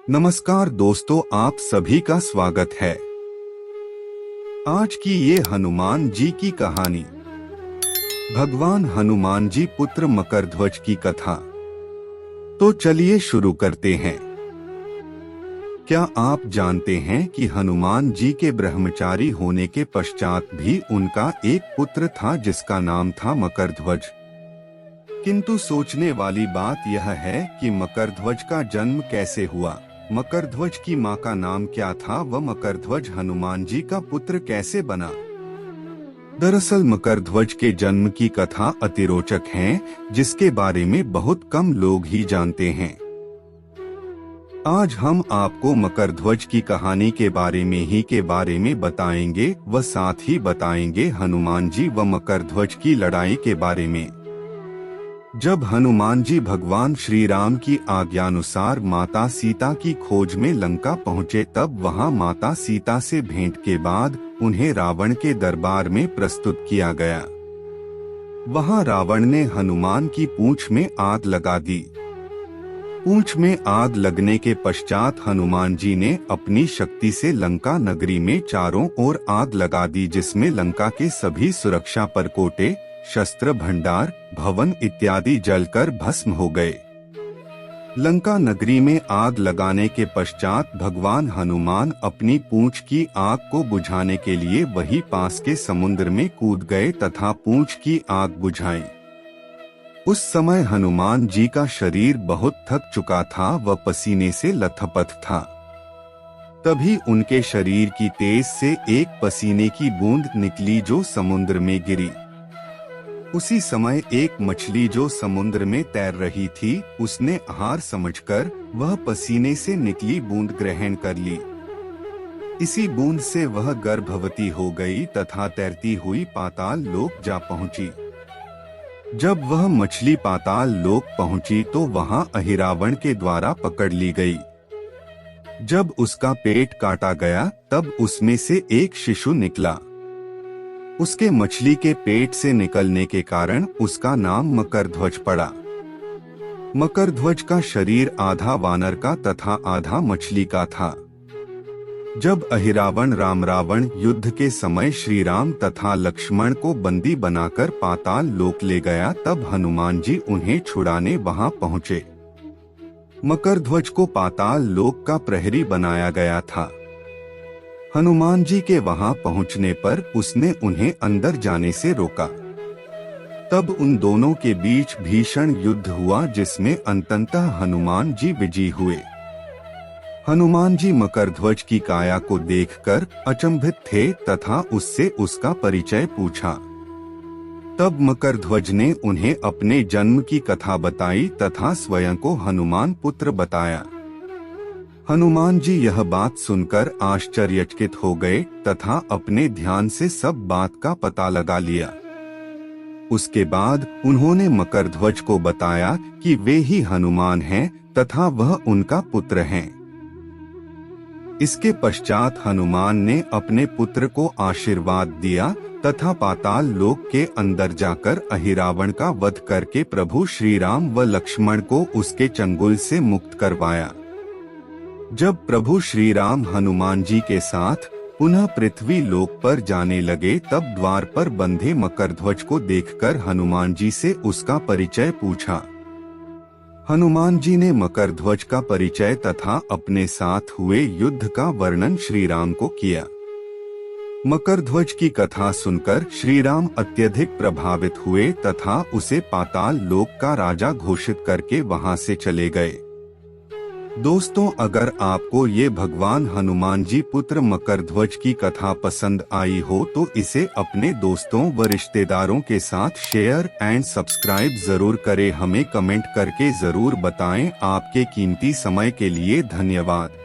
नमस्कार दोस्तों, आप सभी का स्वागत है। आज की ये हनुमान जी की कहानी, भगवान हनुमान जी पुत्र मकरध्वज की कथा। तो चलिए शुरू करते हैं। क्या आप जानते हैं कि हनुमान जी के ब्रह्मचारी होने के पश्चात भी उनका एक पुत्र था जिसका नाम था मकरध्वज। किंतु सोचने वाली बात यह है कि मकरध्वज का जन्म कैसे हुआ, मकरध्वज की मां का नाम क्या था व मकरध्वज हनुमान जी का पुत्र कैसे बना। दरअसल मकरध्वज के जन्म की कथा अतिरोचक है, जिसके बारे में बहुत कम लोग ही जानते हैं। आज हम आपको मकरध्वज की कहानी के बारे में बताएंगे व साथ ही बताएंगे हनुमान जी व मकरध्वज की लड़ाई के बारे में। जब हनुमान जी भगवान श्री राम की आज्ञानुसार माता सीता की खोज में लंका पहुँचे, तब वहां माता सीता से भेंट के बाद उन्हें रावण के दरबार में प्रस्तुत किया गया। वहां रावण ने हनुमान की पूंछ में आग लगा दी। पूंछ में आग लगने के पश्चात हनुमान जी ने अपनी शक्ति से लंका नगरी में चारों ओर आग लगा दी, जिसमें लंका के सभी सुरक्षा परकोटे, शस्त्र भंडार, भवन इत्यादि जलकर भस्म हो गए। लंका नगरी में आग लगाने के पश्चात भगवान हनुमान अपनी पूंछ की आग को बुझाने के लिए वही पास के समुद्र में कूद गए तथा पूंछ की आग बुझाई। उस समय हनुमान जी का शरीर बहुत थक चुका था व पसीने से लथपथ था। तभी उनके शरीर की तेज से एक पसीने की बूंद निकली जो समुद्र में गिरी। उसी समय एक मछली जो समुद्र में तैर रही थी, उसने आहार समझकर वह पसीने से निकली बूंद ग्रहण कर ली। इसी बूंद से वह गर्भवती हो गई तथा तैरती हुई पाताल लोक जा पहुंची। जब वह मछली पाताल लोक पहुंची तो वहां अहिरावण के द्वारा पकड़ ली गई। जब उसका पेट काटा गया तब उसमें से एक शिशु निकला। उसके मछली के पेट से निकलने के कारण उसका नाम मकरध्वज पड़ा। मकरध्वज का शरीर आधा वानर का तथा आधा मछली का था। जब अहिरावण रावण युद्ध के समय श्री राम तथा लक्ष्मण को बंदी बनाकर पाताल लोक ले गया, तब हनुमान जी उन्हें छुड़ाने वहां पहुंचे। मकरध्वज को पाताल लोक का प्रहरी बनाया गया था। हनुमान जी के वहां पहुंचने पर उसने उन्हें अंदर जाने से रोका। तब उन दोनों के बीच भीषण युद्ध हुआ, जिसमें अंततः हनुमान जी विजयी हुए। हनुमान जी मकरध्वज की काया को देखकर अचंभित थे तथा उससे उसका परिचय पूछा। तब मकरध्वज ने उन्हें अपने जन्म की कथा बताई तथा स्वयं को हनुमान पुत्र बताया। हनुमान जी यह बात सुनकर आश्चर्यचकित हो गए तथा अपने ध्यान से सब बात का पता लगा लिया। उसके बाद उन्होंने मकरध्वज को बताया कि वे ही हनुमान हैं तथा वह उनका पुत्र हैं। इसके पश्चात हनुमान ने अपने पुत्र को आशीर्वाद दिया तथा पाताल लोक के अंदर जाकर अहिरावण का वध करके प्रभु श्री राम व लक्ष्मण को उसके चंगुल से मुक्त करवाया। जब प्रभु श्री राम हनुमान जी के साथ पुनः पृथ्वी लोक पर जाने लगे, तब द्वार पर बंधे मकरध्वज को देखकर हनुमान जी से उसका परिचय पूछा। हनुमान जी ने मकरध्वज का परिचय तथा अपने साथ हुए युद्ध का वर्णन श्री राम को किया। मकरध्वज की कथा सुनकर श्री राम अत्यधिक प्रभावित हुए तथा उसे पाताल लोक का राजा घोषित करके वहां से चले गए। दोस्तों, अगर आपको ये भगवान हनुमान जी पुत्र मकरध्वज की कथा पसंद आई हो तो इसे अपने दोस्तों व रिश्तेदारों के साथ शेयर एंड सब्सक्राइब जरूर करें। हमें कमेंट करके जरूर बताएं। आपके कीमती समय के लिए धन्यवाद।